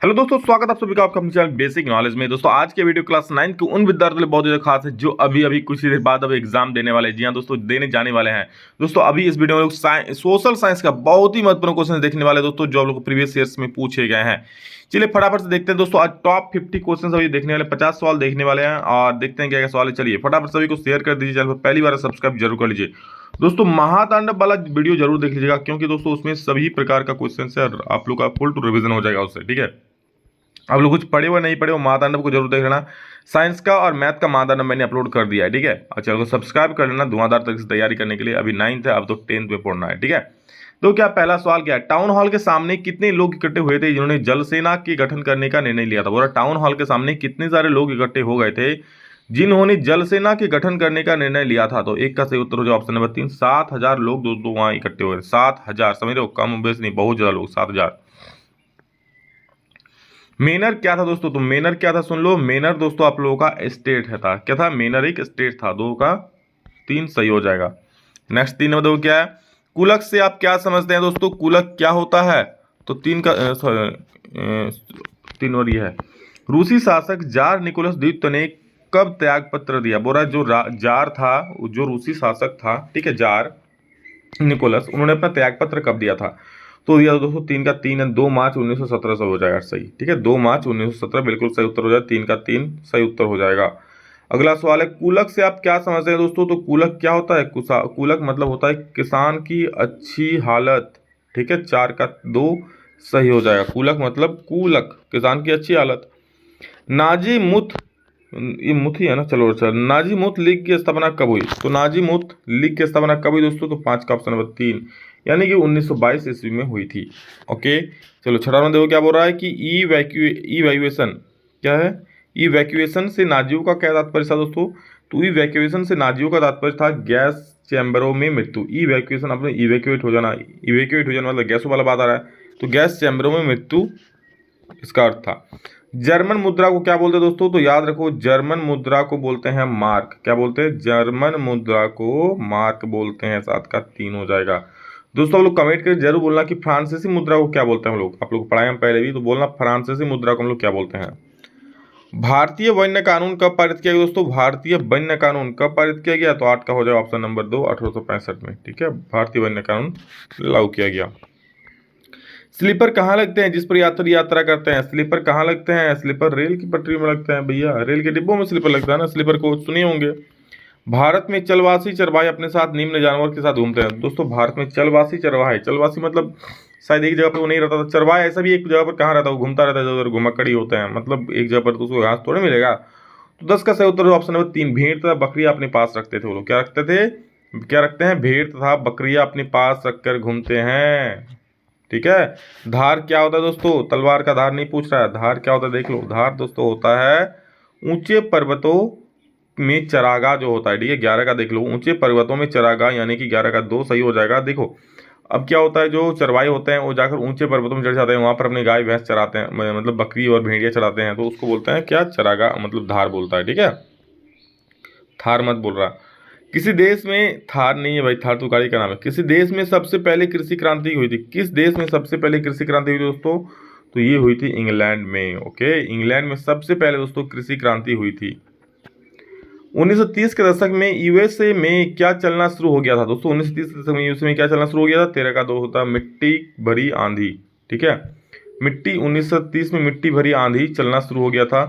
Hello दोस्तों, स्वागत है आप सभी का आपका अपने चैनल बेसिक नॉलेज में। दोस्तों आज के वीडियो क्लास 9 के उन विद्यार्थियों के लिए बहुत ज़्यादा खास है जो अभी अभी कुछ ही देर बाद अब एग्जाम देने वाले हैं। जी हाँ दोस्तों, देने जाने वाले हैं। दोस्तों अभी इस वीडियो में लोग सोशल साइंस का बहुत ही महत्वपूर्ण क्वेश्चन देखने वाले हैं दोस्तों, जो आप लोग को प्रीवियस ईयर्स में पूछे गए हैं। चलिए फटाफट से देखते हैं दोस्तों, आज टॉप 50 क्वेश्चन अभी देखने वाले, 50 सवाल देखने वाले हैं और देखते हैं क्या क्या सवाल है। चलिए फटाफट सभी को शेयर कर दीजिए, चैनल पर पहली बार सब्सक्राइब जरूर कर लीजिए। दोस्तों महातांडव वाला वीडियो जरूर देख लीजिएगा, क्योंकि दोस्तों उसमें सभी प्रकार का क्वेश्चन है और आप लोग का फुल टू रिविजन हो जाएगा उससे। ठीक है, आप लोग कुछ पढ़े हुए नहीं पढ़े हो, महातांडव को जरूर देख लेना। साइंस का और मैथ का महातांडव मैंने अपलोड कर दिया है। ठीक है, और चैनल को सब्सक्राइब कर लेना धुआंधार तरीके से तैयारी करने के लिए। अभी 9th है, अब तो 10th में पढ़ना है। ठीक है, तो क्या पहला सवाल क्या है, टाउन हॉल के सामने कितने लोग इकट्ठे हुए थे जिन्होंने जल सेना के गठन करने का निर्णय लिया था। बोला टाउन हॉल के सामने कितने सारे लोग इकट्ठे हो गए थे जिन्होंने जल सेना के गठन करने का निर्णय लिया था। तो एक का सही उत्तर हो जाए ऑप्शन नंबर 3, 7,000 लोग दोस्तों वहां इकट्ठे हो गए। 7,000 समझ रहे हो, कम बेस नहीं, बहुत ज्यादा लोग, 7,000। मेनर क्या था दोस्तों, तो मेनर क्या था सुन लो। मेनर दोस्तों आप लोगों का स्टेट है था। क्या था, मेनर एक स्टेट था। 2 का 3 सही हो जाएगा। नेक्स्ट 3 नंबर देखो क्या है, कुलक से आप क्या समझते हैं दोस्तों, कुलक क्या होता है। तो 3 का 3 और ये है, रूसी शासक जार निकोलस द्वितीय ने कब त्याग पत्र दिया। बोला जो जार था, जो रूसी शासक था, ठीक है, जार निकोलस, उन्होंने अपना त्याग पत्र कब दिया था। तो यह दोस्तों 3 का 3 है, 2 मार्च 1917 से हो जाएगा सही। ठीक है, 2 मार्च 1917 बिल्कुल सही उत्तर हो जाएगा। 3 का 3 सही उत्तर हो जाएगा। अगला सवाल है, कूलक से आप क्या समझते हैं दोस्तों। तो कूलक क्या होता है, कूलक मतलब होता है किसान की अच्छी हालत। ठीक है, 4 का 2 सही हो जाएगा। कूलक मतलब कूलक, किसान की अच्छी हालत। नाजी मुथ, ये मुथ ही है ना, चलो अच्छा। नाजी मुथ लीग की स्थापना कब हुई। तो नाजी मुथ लीग की स्थापना कब हुई दोस्तों, तो 5 का ऑप्शन नंबर 3, यानी कि 1922 ईस्वी में हुई थी। ओके, चलो छठा नंबर देखो क्या बोल रहा है कि इवैक्यूएशन क्या है। इवैक्यूएशन से नाजियों का क्या तात्पर्य था दोस्तों। तो इवैक्यूएशन से नाजियों का तात्पर्य था गैस चैम्बरों में मृत्यु। इवैक्यूएशन अपने इवैक्यूएट हो जाना, इवैक्यूएट हो जाना मतलब गैसों वाला बात आ रहा है, तो गैस चैम्बरों में मृत्यु इसका अर्थ था। जर्मन मुद्रा को क्या बोलते हैं दोस्तों, तो याद रखो जर्मन मुद्रा को बोलते हैं मार्क। क्या बोलते हैं, जर्मन मुद्रा को मार्क बोलते हैं। 7 का 3 हो जाएगा। दोस्तों आप लोग कमेंट करके जरूर बोलना कि फ्रांसीसी मुद्रा को क्या बोलते हैं हम लोग। आप लोग पढ़ाए हम पहले भी, तो बोलना फ्रांसीसी मुद्रा को हम लोग क्या बोलते हैं। भारतीय वन्य कानून कब पारित किया गया दोस्तों, भारतीय वन्य कानून कब पारित किया गया। तो 8 का हो जाएगा ऑप्शन नंबर 2, 1865 में। ठीक है, भारतीय वन्य कानून लागू किया गया। स्लीपर कहाँ लगते हैं जिस पर यात्री यात्रा करते हैं। स्लीपर कहाँ लगते हैं, स्लीपर रेल की पटरी में लगते हैं भैया, रेल के डिब्बों में स्लीपर लगता है ना। स्लीपर को सुने होंगे। भारत में चलवासी चरवाहे अपने साथ निम्न जानवर के साथ घूमते हैं। दोस्तों भारत में चलवासी चरवाहे, चलवासी मतलब शायद एक जगह पर वो नहीं रहता था। चरवाहा ऐसा भी एक जगह पर कहाँ रहता है, वो घूमता रहता है, उधर घुमक्कड़ी होते हैं, मतलब एक जगह पर तो उसको घास थोड़े मिलेगा। तो 10 का सही उत्तर ऑप्शन नंबर 3, भेड़ तथा बकरियां अपने पास रखते थे। वो लोग क्या रखते थे, क्या रखते हैं, भेड़ तथा बकरियां अपने पास रखकर घूमते हैं। ठीक है, धार क्या होता है दोस्तों, तलवार का धार नहीं पूछ रहा है, धार क्या होता है देख लो। धार दोस्तों होता है ऊंचे पर्वतों में चरागाह जो होता है। ठीक है, 11 का देख लो, ऊंचे पर्वतों में चरागाह, यानी कि 11 का 2 सही हो जाएगा। देखो अब क्या होता है, जो चरवाहे होते हैं वो जाकर ऊंचे पर्वतों में चढ़ जाते हैं, वहां पर अपने गाय भैंस चराते हैं, मतलब बकरी और भेड़िया चराते हैं, तो उसको बोलते हैं क्या, चरागाह, मतलब धार बोलता है। ठीक है, थार मत बोल रहा। किसी देश में, थार नहीं है भाई, थार तो गाड़ी का नाम है। किसी देश में सबसे पहले कृषि क्रांति हुई थी। किस देश में सबसे पहले कृषि क्रांति हुई दोस्तों, तो ये हुई थी इंग्लैंड में। ओके, इंग्लैंड में सबसे पहले दोस्तों कृषि क्रांति हुई थी। 1930 के दशक में यूएसए में क्या चलना शुरू हो गया था दोस्तों। 1930 के दशक में यूएसए में क्या चलना शुरू हो गया था। 13 का 2 होता, मिट्टी भरी आंधी। ठीक है, मिट्टी 1930 में मिट्टी भरी आंधी चलना शुरू हो गया था।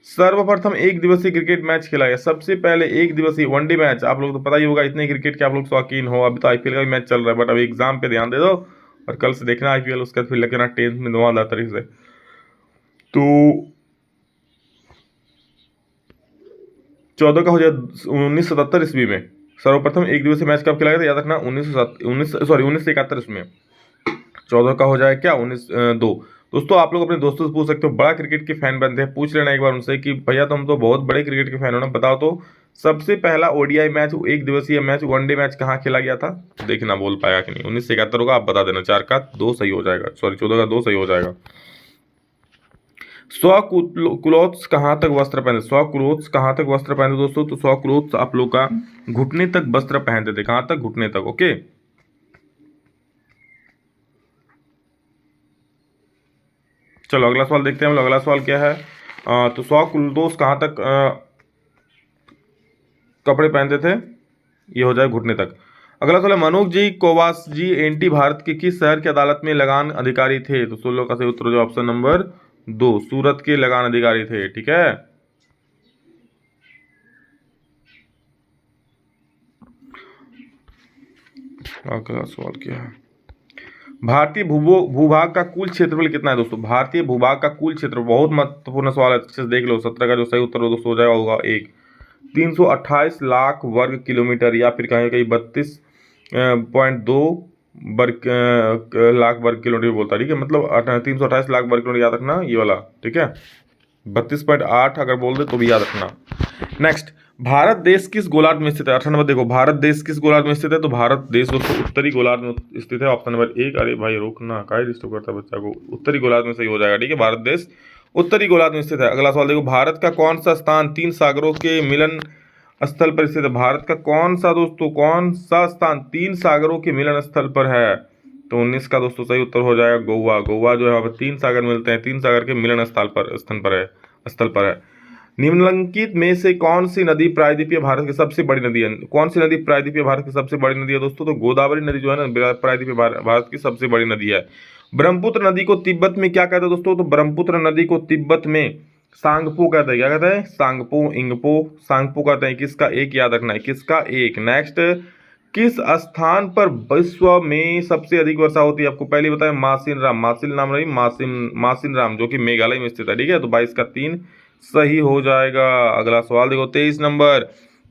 सर्वप्रथम एक दिवसीय क्रिकेट मैच खेला गया। सबसे पहले एक दिवसीय वनडे मैच, आप लोग तो पता ही होगा, इतने क्रिकेट के आप लोग शौकीन हो। अभी तो आईपीएल का भी मैच चल रहा है, बट अभी एग्जाम पे ध्यान दे दो और कल से देखना आईपीएल, उसके बाद फिर लगना 10th में धुआंधार तरीके से। तो 14 का हो जाए 1977 ईस्वी में सर्वप्रथम एक दिवसीय मैच कब खेला गया था, याद रखना 1971 ईस्वी में। 14 का हो जाए क्या, 19 2। दोस्तों आप लोग अपने दोस्तों से पूछ सकते हो, बड़ा क्रिकेट के फैन बनते हैं, पूछ लेना एक बार उनसे कि भैया तुम तो बहुत बड़े क्रिकेट के फैन हो ना, बताओ तो सबसे पहला ओडीआई मैच, एक दिवसीय मैच, वनडे मैच कहाँ खेला गया था। देखना बोल पाएगा कि नहीं। 1971 होगा, आप बता देना। 4 का 2 सही हो जाएगा, सॉरी 14 का 2 सही हो जाएगा। स्वक्लोथ्स कहाँ तक वस्त्र पहनते, स्वक्लोथ्स कहाँ तक वस्त्र पहनते दोस्तों। तो स्वक्लोथ्स आप लोग का घुटने तक वस्त्र पहनते थे। कहाँ तक, घुटने तक। ओके, चलो अगला सवाल देखते हैं हम लोग। अगला सवाल क्या है? तो 100 कुलदोस कहाँ तक कपड़े पहनते थे? ये हो जाए घुटने तक। अगला सवाल है, मनोज जी कोवास जी एंटी भारत के किस शहर की अदालत में लगान अधिकारी थे? तो 16 का सही उत्तर हो जाए ऑप्शन नंबर 2, सूरत के लगान अधिकारी थे। ठीक है, अगला सवाल क्या है? भारतीय भूभाग का कुल क्षेत्रफल कितना है दोस्तों? भारतीय भूभाग का कुल क्षेत्र, बहुत महत्वपूर्ण सवाल है, अच्छे से देख लो। 17 का जो सही उत्तर हो दोस्तों हो जाएगा होगा 1, 328 लाख वर्ग किलोमीटर, या फिर कहीं कहीं 32.2 लाख वर्ग किलोमीटर बोलता है। ठीक है, मतलब 328 लाख वर्ग किलोमीटर याद रखना ये वाला। ठीक है, 32.8 अगर बोल दे तो भी याद रखना। नेक्स्ट, भारत देश किस गोलार्ध में स्थित है? 18 नंबर देखो, भारत देश किस गोलार्ध में स्थित है? तो भारत देश दोस्तों उत्तरी गोलार्ध में स्थित है। Option number 1। अरे भाई रोकना, काहे डिस्टर्ब करता है बच्चा को। उत्तरी गोलार्ध में सही हो जाएगा। ठीक है, भारत देश उत्तरी गोलार्ध में स्थित है। अगला सवाल देखो, भारत का कौन सा स्थान 3 सागरों के मिलन स्थल पर स्थित है? भारत का कौन सा दोस्तों, कौन सा स्थान 3 सागरों के मिलन स्थल पर है? तो 19 का दोस्तों सही उत्तर हो जाएगा गोवा। गोवा जो है वहाँ पर 3 सागर मिलते हैं, 3 सागर के मिलन स्थल पर है। निम्नलिखित में से कौन सी नदी प्रायद्वीपीय भारत की सबसे बड़ी नदी है? कौन सी नदी प्रायद्वीपीय भारत की सबसे बड़ी नदी है दोस्तों? तो गोदावरी नदी जो है ना प्रायद्वीपीय भारत की सबसे बड़ी नदी है। ब्रह्मपुत्र नदी को तिब्बत में क्या कहते हैं दोस्तों? तो ब्रह्मपुत्र नदी को तिब्बत में सांगपो कहते हैं। क्या कहते हैं? सांगपो, इंगपो, सांगपो कहते हैं। किसका एक याद रखना है, किसका एक। नेक्स्ट, किस स्थान पर विश्व में सबसे अधिक वर्षा होती है? आपको पहले बताया मासिन राम, मासिन नाम रही मासिन राम जो कि मेघालय में स्थित है। ठीक है, तो 22 का 3 सही हो जाएगा। अगला सवाल देखो 23 नंबर,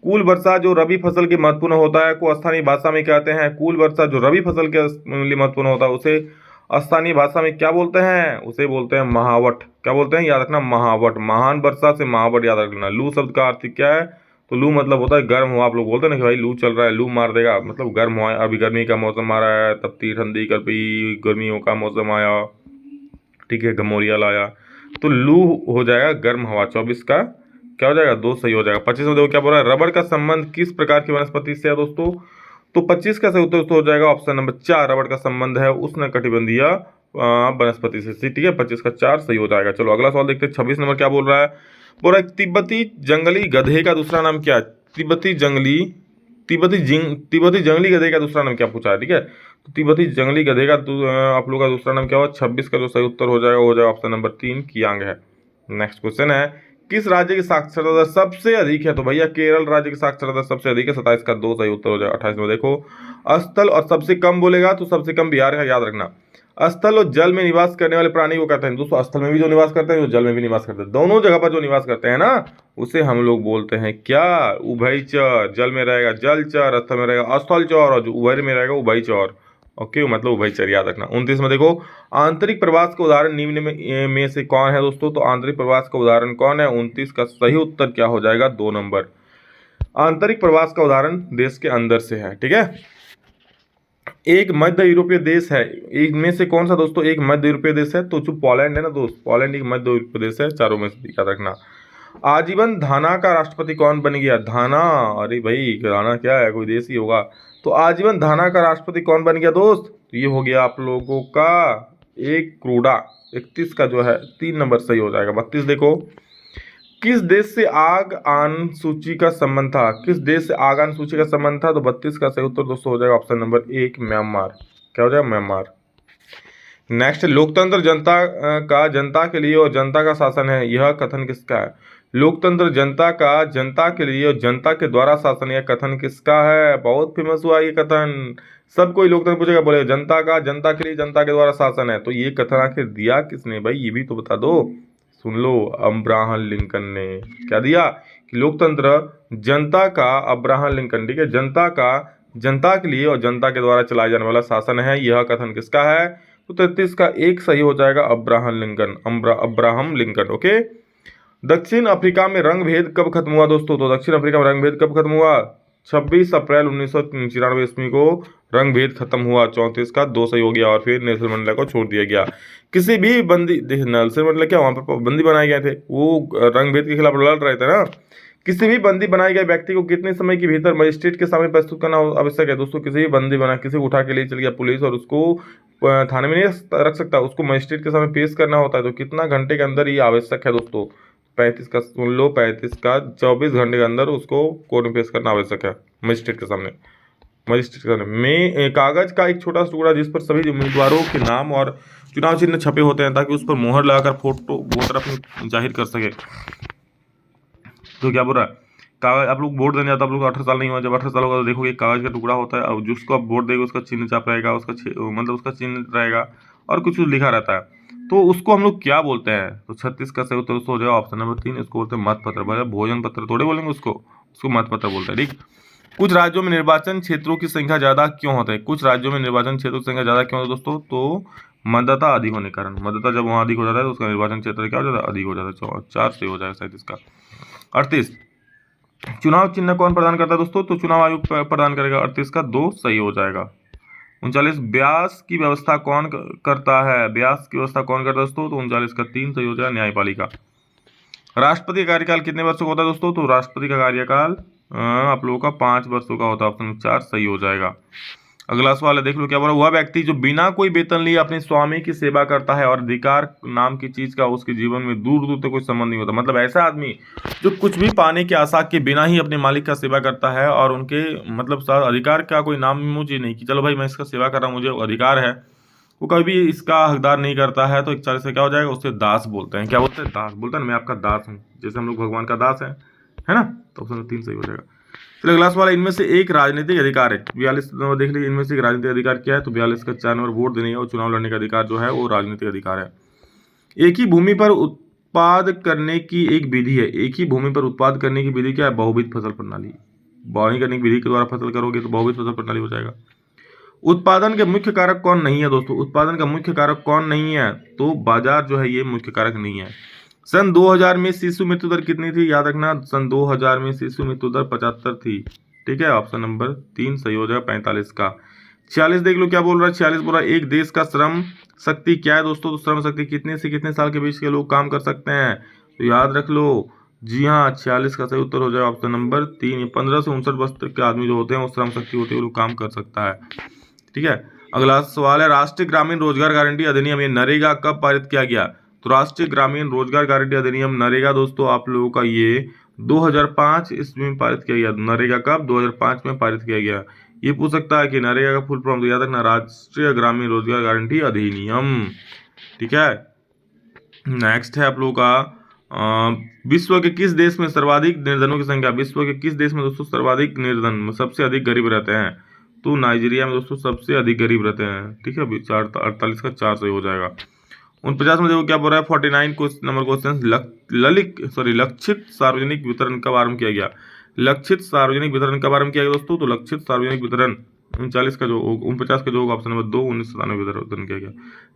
कुल वर्षा जो रबी फसल के महत्वपूर्ण होता है को स्थानीय भाषा में कहते हैं? कुल वर्षा जो रबी फसल के लिए महत्वपूर्ण होता है उसे स्थानीय भाषा में क्या बोलते हैं? उसे बोलते हैं महावट। क्या बोलते हैं? याद रखना महावट। महान वर्षा से महावट याद रखना। लू शब्द का अर्थ क्या है? तो लू मतलब होता है गर्म हुआ। आप लोग बोलते हैं ना कि भाई लू चल रहा है, लू मार देगा, मतलब गर्म हुआ है। अभी गर्मी का मौसम आ रहा है, तपती ठंडी कभी गर्मियों का मौसम आया। ठीक है, गमोरिया लाया, तो लू हो जाएगा गर्म हवा। 24 का क्या हो जाएगा 2 सही हो जाएगा। 25 में देखो क्या बोल रहा है, रबड़ का संबंध किस प्रकार की वनस्पति से है दोस्तों? तो 25 का सही उत्तर हो जाएगा ऑप्शन नंबर 4, रबड़ का संबंध है उष्णकटिबंधीय वनस्पति से। ठीक है, 25 का 4 सही हो जाएगा। चलो अगला सवाल देखते हैं। 26 नंबर क्या बोल रहा है? बोल रहा है तिब्बती जंगली गधे का दूसरा नाम क्या है? तिब्बती जंगली गधे का दूसरा नाम क्या पूछा है? ठीक है, तो तिब्बती जंगली गधे का आप लोग का दूसरा नाम क्या होगा? 26 का जो सही उत्तर हो जाएगा ऑप्शन नंबर 3 कियांग है। नेक्स्ट क्वेश्चन है, किस राज्य की साक्षरता दर सबसे अधिक है? तो भैया केरल राज्य की साक्षरता दर सबसे अधिक है। 27 का 2 सही उत्तर हो जाएगा। 28 में देखो, स्थल और सबसे कम बोलेगा तो सबसे कम बिहार का याद रखना। स्थल और जल में निवास करने वाले प्राणी को कहते हैं दोस्तों, स्थल में भी जो निवास करते हैं, जो जल में भी निवास करते हैं, दोनों जगह पर जो निवास करते हैं ना, उसे हम लोग बोलते हैं क्या? उभयचर। जल में रहेगा जलचर, स्थल में रहेगा स्थलचर, और जो उभय में रहेगा उभयचर। ओके, मतलब उभयचर याद रखना। 29 में देखो, आंतरिक प्रवास का उदाहरण निम्न में से कौन है दोस्तों? तो आंतरिक प्रवास का उदाहरण कौन है? 29 का सही उत्तर क्या हो जाएगा? 2 नंबर। आंतरिक प्रवास का उदाहरण देश के अंदर से है। ठीक है, एक मध्य यूरोपीय देश है, इनमें से कौन सा दोस्तों? एक मध्य यूरोपीय देश है, तो जो पोलैंड है ना दोस्त, पोलैंड एक मध्य यूरोपीय देश है। चारों में से याद रखना। आजीवन घाना का राष्ट्रपति कौन बन गया? घाना, अरे भाई घाना क्या है, कोई देश ही होगा। तो आजीवन घाना का राष्ट्रपति कौन बन गया दोस्त? तो ये हो गया आप लोगों का एक क्रूडा। 31 का जो है 3 नंबर सही हो जाएगा। 32 देखो, किस देश से आग आन सूची का संबंध था? किस देश से आग आन सूची का संबंध था? तो 32 का सही उत्तर दोस्तों हो जाएगा ऑप्शन नंबर 1 म्यांमार। क्या हो जाएगा? म्यांमार। नेक्स्ट, लोकतंत्र जनता के लिए और जनता का शासन है, यह कथन किसका है? लोकतंत्र जनता के लिए और जनता के द्वारा शासन, यह कथन किसका है? बहुत फेमस हुआ ये कथन, सब कोई लोकतंत्र पूछेगा, बोले जनता के लिए जनता के द्वारा शासन है। तो ये कथन आखिर दिया किसने भाई, ये भी तो बता दो। सुन लो, अब्राहम लिंकन ने क्या दिया कि लोकतंत्र जनता का, अब्राहम लिंकन, ठीक है, जनता के लिए और जनता के द्वारा चलाया जाने वाला शासन है, यह कथन किसका है? तो 33 का 1 सही हो जाएगा, अब्राहम लिंकन। ओके, दक्षिण अफ्रीका में रंग भेद कब खत्म हुआ दोस्तों? तो दक्षिण अफ्रीका में रंग भेद कब खत्म हुआ? 26 अप्रैल 1994 ईस्वी को रंग भेद खत्म हुआ। 34 का 2 सही हो गया, और फिर नेल्सन मंडेला को छोड़ दिया गया। किसी भी बंदी, नेल्सन मंडेला क्या वहां पर बंदी बनाए गए थे, वो रंग भेद के खिलाफ लड़ रहे थे ना। किसी भी बंदी बनाए गए व्यक्ति को कितने समय के भीतर मजिस्ट्रेट के सामने प्रस्तुत करना आवश्यक है दोस्तों? किसी भी बंदी बना, किसी को उठा के ले चल गया पुलिस और उसको थाने में नहीं रख सकता, उसको मजिस्ट्रेट के सामने पेश करना होता है। तो कितना घंटे के अंदर ये आवश्यक है दोस्तों, 35 का सुन लो, 35 का 24 घंटे के अंदर उसको कोर्ट में पेश करना आवश्यक है मजिस्ट्रेट के सामने। मजिस्ट्रेट के सामने में कागज का एक छोटा सा टुकड़ा जिस पर सभी उम्मीदवारों के नाम और चुनाव चिन्ह छपे होते हैं, ताकि उस पर मोहर लगाकर फोटो वोटर अपनी जाहिर कर सके। तो क्या बोल रहा है, कागज आप लोग वोट देने जाते, आप लोग 18 साल नहीं हुआ, जब 18 साल होगा तो देखोगे कागज का टुकड़ा होता है, और जिसको आप वोट देंगे उसका चिन्ह छाप रहेगा, उसका मतलब उसका चिन्ह रहेगा और कुछ लिखा रहता है। तो उसको हम लोग क्या बोलते हैं, तो 36 का सही उत्तर हो जाएगा ऑप्शन नंबर 3, इसको बोलते हैं मतपत्र। भले भोजन पत्र थोड़े बोलेंगे उसको मतपत्र बोलते हैं। ठीक, कुछ राज्यों में निर्वाचन क्षेत्रों की संख्या ज्यादा क्यों होता है, कुछ राज्यों में निर्वाचन क्षेत्रों की संख्या ज्यादा क्यों होता है दोस्तों, तो मतदाता अधिक होने के कारण। मतदाता जब वहाँ अधिक हो जाता है तो उसका निर्वाचन क्षेत्र क्या हो जाता है, अधिक हो जाता है। 4 सही हो जाएगा 37 का। 38, चुनाव चिन्ह कौन प्रदान करता है दोस्तों, तो चुनाव आयोग प्रदान करेगा। 38 का 2 सही हो जाएगा। 39, ब्यास की व्यवस्था कौन करता है, ब्यास की व्यवस्था कौन करता है दोस्तों, तो 39 का 3 सही हो जाएगा, न्यायपालिका। राष्ट्रपति का कार्यकाल कितने वर्षों का होता है दोस्तों, तो राष्ट्रपति का कार्यकाल आप लोगों का 5 वर्षों का होता है, ऑप्शन 4 सही हो जाएगा। अगला सवाल है, देख लो क्या बोला, वह व्यक्ति जो बिना कोई वेतन लिए अपने स्वामी की सेवा करता है और अधिकार नाम की चीज का उसके जीवन में दूर दूर तक कोई संबंध नहीं होता। मतलब ऐसा आदमी जो कुछ भी पाने की आशा के बिना ही अपने मालिक का सेवा करता है और उनके मतलब अधिकार का कोई नाम मुझे नहीं कि चलो भाई मैं इसका सेवा कर रहा हूँ, मुझे अधिकार है, वो कभी भी इसका हकदार नहीं करता है, तो 41 से क्या हो जाएगा, उससे दास बोलते हैं। क्या बोलते हैं, दास बोलते हैं, मैं आपका दास हूँ, जैसे हम लोग भगवान का दास है ना। तो ऑप्शन 3 सही हो जाएगा। चलिए अगला सवाल, इनमें से एक राजनीतिक अधिकार है, 42 देख लीजिए, इनमें से एक राजनीतिक अधिकार क्या है, तो 42 का 4 नंबर वोट देने और चुनाव लड़ने का अधिकार जो है वो राजनीतिक अधिकार है। एक ही भूमि पर उत्पाद करने की एक विधि है, एक ही भूमि पर उत्पाद करने की विधि क्या है, बहुविध फसल प्रणाली। बागवानी करने की विधि के द्वारा फसल करोगे तो बहुविध फसल प्रणाली हो जाएगा। उत्पादन के मुख्य कारक कौन नहीं है दोस्तों, उत्पादन का मुख्य कारक कौन नहीं है, तो बाजार जो है ये मुख्य कारक नहीं है। सन 2000 में शिशु मृत्यु दर कितनी थी, याद रखना, सन 2000 में शिशु मृत्यु दर 75 थी। ठीक है, ऑप्शन नंबर 3 सही हो जाएगा 45 का। 46 देख लो क्या बोल रहा है, 46 बोल रहा है एक देश का श्रम शक्ति क्या है दोस्तों, तो श्रम शक्ति कितने से कितने साल के बीच के लोग काम कर सकते हैं, तो याद रख लो, जी हाँ 46 का सही उत्तर हो जाएगा ऑप्शन नंबर 3। 15 से 59 वर्ष तक के आदमी जो होते हैं वो श्रम शक्ति होती है, वो लोग काम कर सकता है। ठीक है, अगला सवाल है, राष्ट्रीय ग्रामीण रोजगार गारंटी अधिनियम ये नरेगा कब पारित किया गया, तो राष्ट्रीय ग्रामीण रोजगार गारंटी अधिनियम नरेगा दोस्तों आप लोगों का ये 2005 ईस्वी में पारित किया गया। नरेगा कब, 2005 में पारित किया गया। ये पूछ सकता है कि नरेगा का फुल फॉर्म, तो याद रखना राष्ट्रीय ग्रामीण रोजगार गारंटी अधिनियम। ठीक है, नेक्स्ट है आप लोगों का विश्व के किस देश में सर्वाधिक निर्धनों की संख्या, विश्व के किस देश में दोस्तों सर्वाधिक निर्धन सबसे अधिक गरीब रहते हैं, तो नाइजीरिया में दोस्तों सबसे अधिक गरीब रहते हैं। ठीक है, 48 का 4 सही हो जाएगा। 49 में देखो क्या बोल रहा है, 49 नंबर क्वेश्चन, लक्षित सार्वजनिक वितरण कब आरंभ किया गया, लक्षित सार्वजनिक वितरण कब आरंभ किया गया दोस्तों, तो लक्षित सार्वजनिक वितरण 49 का जो 49 का जो ऑप्शन नंबर 2 1997 में वितरण किया गया।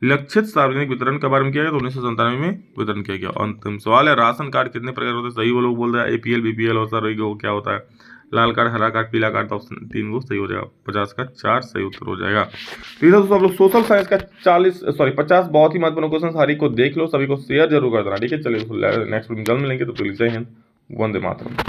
लक्षित सार्वजनिक वितरण कब आरंभ किया गया, तो 1997 में वितरण किया गया। अंतिम सवाल है, राशन कार्ड कितने प्रकार होते हैं, सही वो लोग बोल रहे हैं APL BPL और सर वो क्या होता है, लाल कार्ड, हरा कार्ड, पीला कार्ड, तो ऑप्शन 3 को सही हो जाएगा, 50 का 4 सही उत्तर हो जाएगा। तो इधर दोस्तों आप लोग सोशल साइंस का 50 बहुत ही महत्वपूर्ण क्वेश्चन सारी को देख लो, सभी को शेयर जरूर कर देना। ठीक है, चलिए नेक्स्ट जल्द मिलेंगे, तो जय हिंद, वंदे मातरम।